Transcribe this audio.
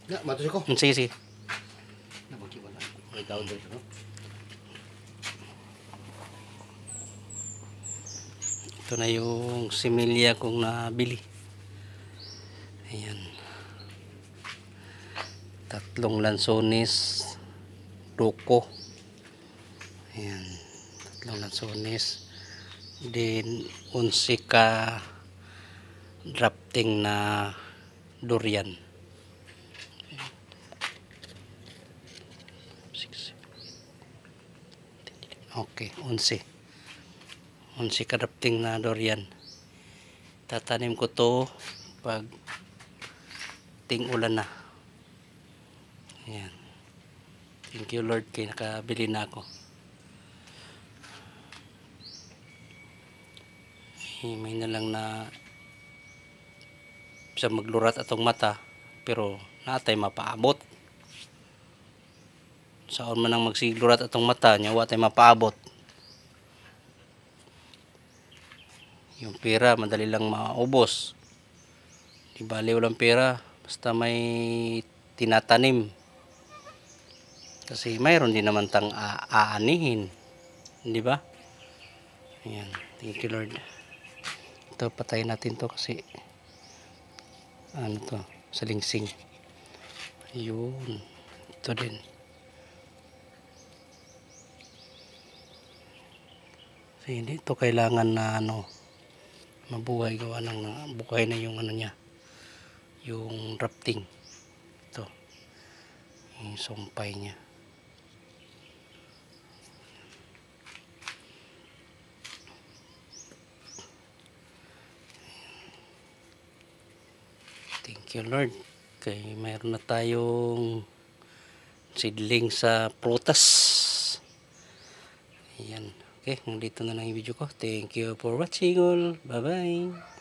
Ya, matus ko. Sige, sige. Nabagiwan na. May tawag dito, no? Ito na yung similya kong nabili. Ayan. 3 lansones. Duko. Ayan. 3 lansones. Then, 11 ka drafting na durian. 6. Okay, 11. 11 ka drafting na durian. Tatanim ko to pag ting-ulan na. Ayan. Thank you Lord kay nakabili na ako. May na lang na sa maglurat atong mata pero natay mapaabot. Saon man ang magsiglurat atong mata nya wa tay mapaabot. Yung pera madali lang maubos. Di bali walang pera basta may tinatanim. Kasi mayroon din naman tang aanihin. Di ba? Ayan. Thank you Lord. Ito patayin natin to kasi ano to, salingsing. Ayun. Ito din. Kasi hindi ito kailangan na ano mabuhay gawa ng buhay na yung ano niya. Yung rafting. Ito. Yung sumpay niya. Thank you Lord. Kaya mayroon na tayong seedling sa prutas. Ayan. Okay, nandito na lang yung video ko. Thank you for watching all. Bye bye.